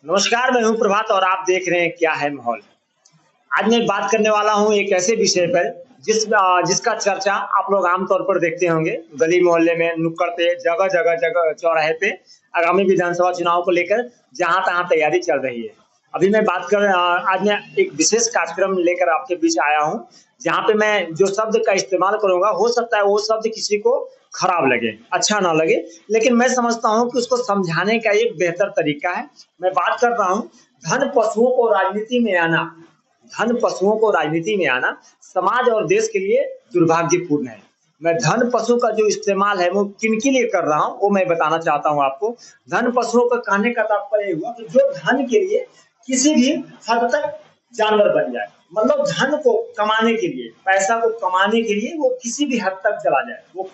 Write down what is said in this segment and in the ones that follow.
नमस्कार, मैं हूँ प्रभात और आप देख रहे हैं क्या है माहौल। आज मैं बात करने वाला हूँ एक ऐसे विषय पर जिसका चर्चा आप लोग आमतौर पर देखते होंगे गली मोहल्ले में, नुक्कड़ पे, जगह चौराहे पे आगामी विधानसभा चुनाव को लेकर जहाँ तहाँ तैयारी चल रही है। अभी मैं बात कर आज मैं एक विशेष कार्यक्रम लेकर आपके बीच आया हूँ, जहाँ पे मैं जो शब्द का इस्तेमाल करूंगा हो सकता है वो शब्द किसी को खराब लगे, अच्छा ना लगे, लेकिन मैं समझता हूँ कि उसको समझाने का एक बेहतर तरीका है। मैं बात कर रहा हूँ धन पशुओं को राजनीति में आना। धन पशुओं को राजनीति में आना समाज और देश के लिए दुर्भाग्यपूर्ण है। मैं धन पशु का जो इस्तेमाल है वो किनके लिए कर रहा हूँ वो मैं बताना चाहता हूँ आपको। धन पशुओं का कहने का तात्पर्य हुआ कि जो धन के लिए किसी भी हद तक जानवर बन जाए, मतलब धन को कमाने के लिए, पैसा को कमाने के लिए वो किसी भी हद तक चला जाए। वो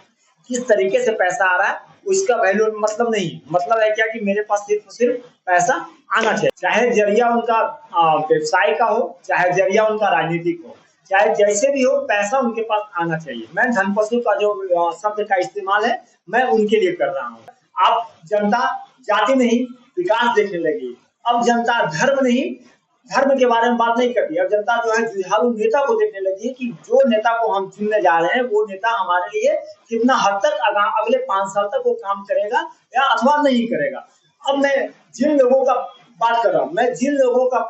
किस तरीके से पैसा आ रहा है उसका वैल्यू मतलब नहीं, मतलब है क्या कि मेरे पास सिर्फ सिर्फ पैसा आना चाहिए, चाहे जरिया उनका व्यवसाय का हो, चाहे जरिया उनका राजनीतिक हो, चाहे जैसे भी हो, पैसा उनके पास आना चाहिए। मैं धन पशु का जो शब्द का इस्तेमाल है मैं उनके लिए कर रहा हूँ। अब जनता जाति नहीं विकास देखने लगी, अब जनता धर्म नहीं धर्म के बारे में बात नहीं करती। अब जनता जो है जुझारू नेता को देखने लगी है कि जो नेता को हम चुनने जा रहे हैं वो नेता हमारे लिए कितना हद तक अगले 5 साल तक वो काम करेगा या अथवा नहीं करेगा। अब मैं जिन लोगों का बात कर रहा हूँ, मैं जिन लोगों का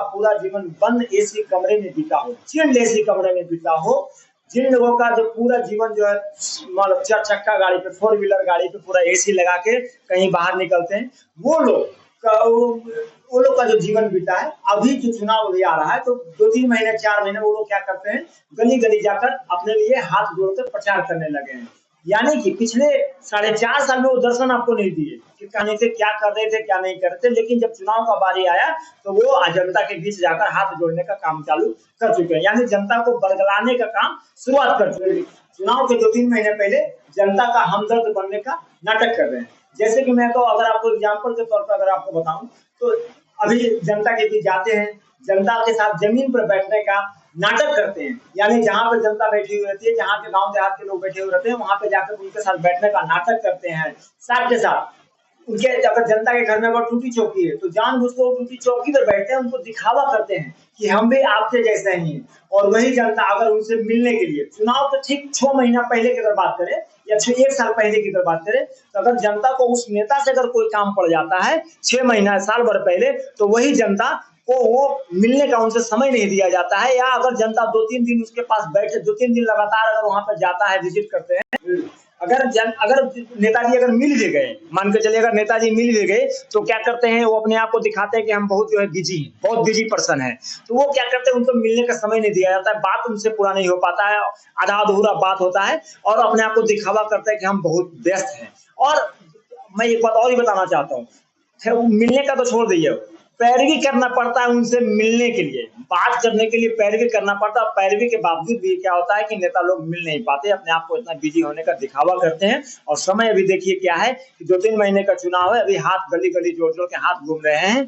पूरा जीवन बंद एसी कमरे में बीता हो, चिल्ड एसी कमरे में बीता हो, जिन लोगों का जो पूरा जीवन जो है मतलब 4 चक्का गाड़ी पे, 4 व्हीलर गाड़ी पे पूरा एसी लगा के कहीं बाहर निकलते हैं, वो लोग का जो जीवन बीता है, अभी जो चुनाव अभी आ रहा है तो 2-3 महीने 4 महीने वो लोग क्या करते हैं, गली गली जाकर अपने लिए हाथ जोड़कर प्रचार करने लगे हैं। यानी कि पिछले 4.5 साल में वो दर्शन आपको नहीं दिए कि कहने से क्या कर रहे थे क्या नहीं कर रहे थे, लेकिन जब चुनाव का बारी आया तो वो जनता के बीच जाकर हाथ जोड़ने का काम चालू कर चुके हैं, यानी जनता को बरगलाने का काम शुरुआत कर चुके हैं। चुनाव के 2-3 महीने पहले जनता का हमदर्द बनने का नाटक कर रहे हैं। जैसे कि मैं तो अगर आपको एग्जाम्पल के तौर पर अगर आपको बताऊं तो अभी जनता के बीच जाते हैं, जनता के साथ जमीन पर बैठने का नाटक करते हैं, यानी जहाँ पे जनता बैठी हुई रहती है, जहाँ पे गांव देहात के लोग बैठे हुए रहते हैं, वहां पे जाकर उनके साथ बैठने का नाटक करते हैं। साथ के साथ उनके अगर जनता के घर में अगर टूटी चौकी है तो जानबूझकर टूटी चौकी पर बैठते हैं, उनको दिखावा करते हैं कि हम भी आपके जैसे ही हैं। और वही जनता अगर उनसे मिलने के लिए चुनाव तो ठीक 6 महीना पहले की अगर बात करें या 1 साल पहले की अगर बात करें, तो अगर जनता को उस नेता से अगर कोई काम पड़ जाता है 6 महीना साल भर पहले, तो वही जनता को वो मिलने का उनसे समय नहीं दिया जाता है। या अगर जनता 2-3 दिन उसके पास बैठे, 2-3 दिन लगातार अगर वहां पर जाता है, विजिट करते हैं, अगर नेताजी अगर मिल भी गए, मान के चलिए अगर नेताजी मिल भी गए, तो क्या करते हैं, वो अपने आप को दिखाते हैं कि हम बहुत जो है बिजी हैं, बहुत बिजी पर्सन है। तो वो क्या करते हैं, उनको मिलने का समय नहीं दिया जाता है, बात उनसे पूरा नहीं हो पाता है, आधा अधूरा बात होता है और अपने आप को दिखावा करते हैं कि हम बहुत व्यस्त हैं। और मैं एक बात और ही बताना चाहता हूँ, मिलने का तो छोड़ दीजिए, पैरवी करना पड़ता है उनसे मिलने के लिए, बात करने के लिए पैरवी करना पड़ता है। पैरवी के बावजूद भी क्या होता है कि नेता लोग मिल नहीं पाते, अपने आप को इतना बिजी होने का दिखावा करते हैं। और समय अभी देखिए क्या है कि 2-3 महीने का चुनाव है, अभी हाथ गली गली जोड़ जोड़ के हाथ घूम रहे हैं,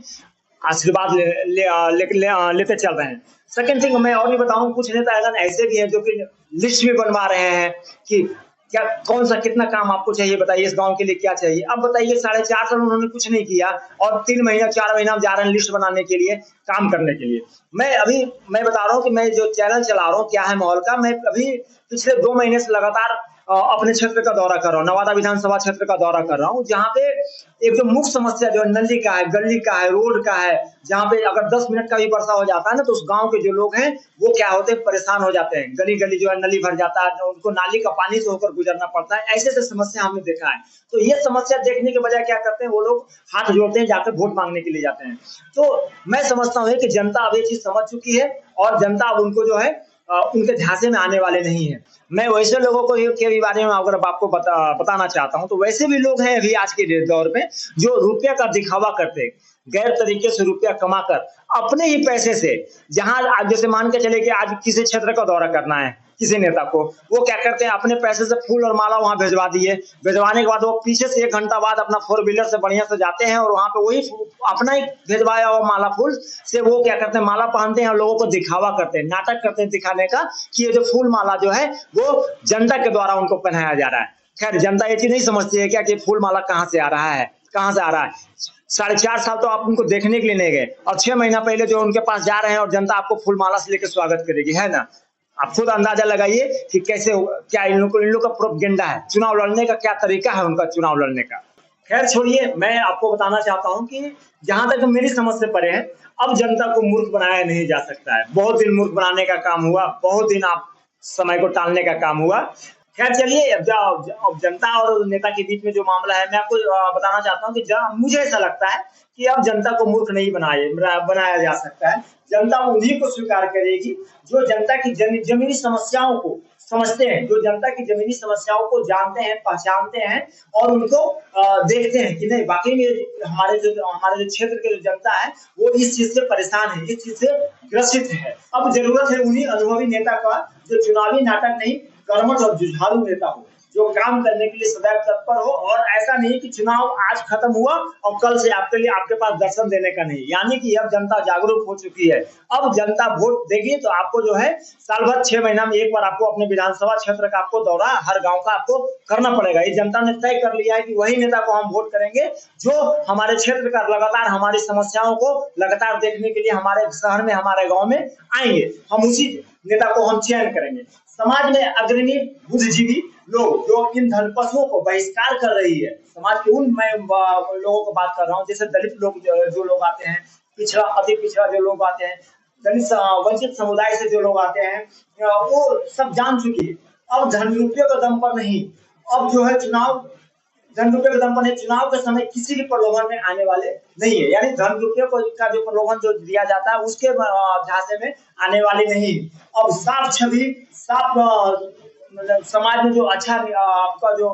आशीर्वाद लेते चल रहे हैं। सेकंड थिंग मैं और भी बताऊं, कुछ नेता ऐसे भी हैं जो कि लिस्ट भी बनवा रहे हैं कि क्या कौन सा कितना काम आपको चाहिए, बताइए इस गांव के लिए क्या चाहिए। अब बताइए 4.5 साल उन्होंने कुछ नहीं किया और 3 महीना 4 महीना जा रहे हैं लिस्ट बनाने के लिए, काम करने के लिए। मैं बता रहा हूँ कि मैं जो चैनल चला रहा हूँ क्या है माहौल का, मैं अभी पिछले 2 महीने से लगातार अपने क्षेत्र का दौरा कर रहा हूँ, नवादा विधानसभा क्षेत्र का दौरा कर रहा हूँ, जहाँ पे एक जो मुख्य समस्या जो नली का है, गली का है, रोड का है, जहाँ पे अगर 10 मिनट का भी वर्षा हो जाता है ना तो उस गांव के जो लोग हैं वो क्या होते हैं, परेशान हो जाते हैं। गली गली जो है नली भर जाता है, तो उनको नाली का पानी से होकर गुजरना पड़ता है। ऐसे ऐसे समस्या हमने देखा है। तो ये समस्या देखने के बजाय क्या करते हैं, वो लोग हाथ जोड़ते हैं, जाकर वोट मांगने के लिए जाते हैं। तो मैं समझता हूँ कि जनता अब ये चीज समझ चुकी है और जनता अब उनको जो है उनके झांसे में आने वाले नहीं है। मैं वैसे लोगों को के भी बारे में अगर आपको बताना चाहता हूं, तो वैसे भी लोग हैं अभी आज के दौर में जो रुपया का दिखावा करते, गैर तरीके से रुपया कमाकर अपने ही पैसे से, जहां आज जैसे मान के चले कि आज किसी क्षेत्र का दौरा करना है किसी नेता को, वो क्या करते हैं अपने पैसे से फूल और माला वहां भिजवा दिए, भिजवाने के बाद वो पीछे से 1 घंटा बाद अपना 4 व्हीलर से बढ़िया से जाते हैं और वहां पे वही अपना ही भिजवाया हुआ माला फूल से वो क्या करते हैं, माला पहनते हैं और लोगों को दिखावा करते हैं, नाटक करते हैं दिखाने का कि ये जो फूल माला जो है वो जनता के द्वारा उनको पहनाया जा रहा है। खैर जनता ये चीज नहीं समझती है क्या कि फूल माला कहाँ से आ रहा है, कहाँ से आ रहा है। 4.5 साल तो आप उनको देखने के लिए नहीं गए, और 6 महीना पहले जो उनके पास जा रहे हैं और जनता आपको फूलमाला से लेकर स्वागत करेगी, है ना? आप खुद अंदाजा लगाइए कि कैसे, क्या इन लोग का प्रोपेगेंडा है, चुनाव लड़ने का क्या तरीका है उनका चुनाव लड़ने का। खैर छोड़िए, मैं आपको बताना चाहता हूं कि जहां तक मेरी समझ से परे है, अब जनता को मूर्ख बनाया नहीं जा सकता है। बहुत दिन मूर्ख बनाने का काम हुआ, बहुत दिन आप समय को टालने का काम हुआ। खैर चलिए, अब जनता और नेता के बीच में जो मामला है, मैं आपको बताना चाहता हूँ कि मुझे ऐसा लगता है कि अब जनता को मूर्ख नहीं बनाया जा सकता है। जनता उन्हीं को स्वीकार करेगी जो जनता की जमीनी समस्याओं को समझते हैं, जो जनता की जमीनी समस्याओं को जानते हैं, पहचानते हैं और उनको देखते हैं कि नहीं वाकई में हमारे जो क्षेत्र के जो जनता है वो इस चीज से परेशान है, इस चीज से ग्रसित है। अब जरूरत है उन्हीं अनुभवी नेता का जो चुनावी नाटक नहीं, कर्मठ और जुझारू नेता हो, जो काम करने के लिए सदैव तत्पर हो, और ऐसा नहीं कि चुनाव आज खत्म हुआ और कल से आपके पास दर्शन देने का नहीं। यानी कि अब जनता जागरूक हो चुकी है। अब जनता वोट देगी तो आपको जो है साल भर 6 महीना में एक बार आपको अपने विधानसभा क्षेत्र का आपको दौरा हर गांव का आपको करना पड़ेगा। ये जनता ने तय कर लिया है कि वही नेता को हम वोट करेंगे जो हमारे क्षेत्र का लगातार हमारी समस्याओं को लगातार देखने के लिए हमारे शहर में, हमारे गाँव में आएंगे। हम उसी नेता को हम चयन करेंगे। समाज में अग्रणी बुद्धिजीवी लोग जो इन धनपशुओं को बहिष्कार कर रही है, समाज के उन मैं लोगों को बात कर रहा हूँ, जैसे दलित लोग जो लोग आते हैं, पिछड़ा अति पिछड़ा जो लोग आते हैं, दलित वंचित समुदाय से जो लोग आते हैं, वो सब जान चुकी है अब धन रुपये के दम पर नहीं, अब जो है धन रुपये के दम पर नहीं, चुनाव के समय किसी भी प्रलोभन में आने वाले नहीं है। यानी धन रुपये का जो प्रलोभन जो दिया जाता है उसके झांसे में आने वाले नहीं। अब साफ छवि, साफ मतलब समाज में जो अच्छा आपका जो,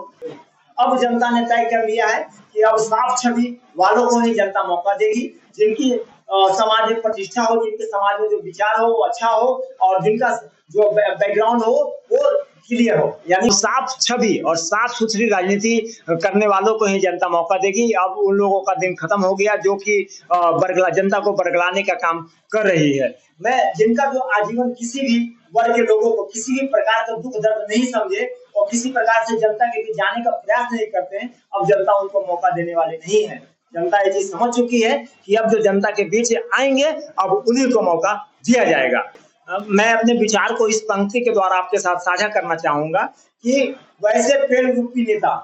अब जनता ने तय कर लिया है कि अब साफ छवि वालों को ही जनता मौका देगी, जिनकी समाज में प्रतिष्ठा हो, जिनके समाज में जो विचार हो वो अच्छा हो, और जिनका जो बैकग्राउंड हो वो क्लियर हो। यानी साफ छवि और साफ सुथरी राजनीति करने वालों को ही जनता मौका देगी। अब उन लोगों का दिन खत्म हो गया जो कि जनता को बरगलाने का काम कर रही है। मैं जिनका जो आजीवन किसी भी वर्ग के लोगों को किसी भी प्रकार का दुख दर्द नहीं समझे और किसी प्रकार से जनता के बीच जाने का प्रयास नहीं करते हैं, अब जनता उनको मौका देने वाले नहीं है। जनता ये चीज समझ चुकी है कि अब जो जनता के बीच आएंगे अब उन्हीं को मौका दिया जाएगा। मैं अपने विचार को इस पंक्ति के द्वारा आपके साथ साझा करना चाहूंगा कि वैसे पेड़ रूपी नेता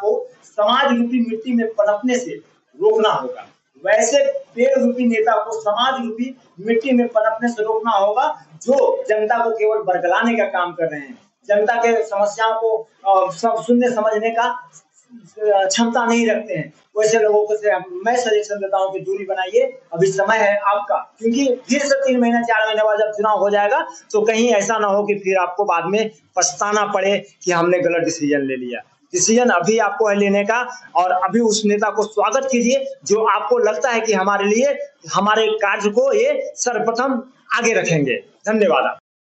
को समाज रूपी मिट्टी में पनपने से रोकना होगा। वैसे पेड़ रूपी नेता को समाज रूपी मिट्टी में पनपने से रोकना होगा जो जनता को केवल बरगलाने का काम कर रहे हैं, जनता के समस्याओं को सब सुनने समझने का क्षमता नहीं रखते हैं। वैसे लोगों को से मैं सजेशन देता हूं कि दूरी बनाइए, अभी समय है आपका, क्योंकि फिर से 3 महीना 4 महीने बाद जब चुनाव हो जाएगा तो कहीं ऐसा ना हो कि फिर आपको बाद में पछताना पड़े कि हमने गलत डिसीजन ले लिया। डिसीजन अभी आपको है लेने का, और अभी उस नेता को स्वागत कीजिए जो आपको लगता है कि हमारे लिए हमारे कार्य को ये सर्वप्रथम आगे रखेंगे। धन्यवाद।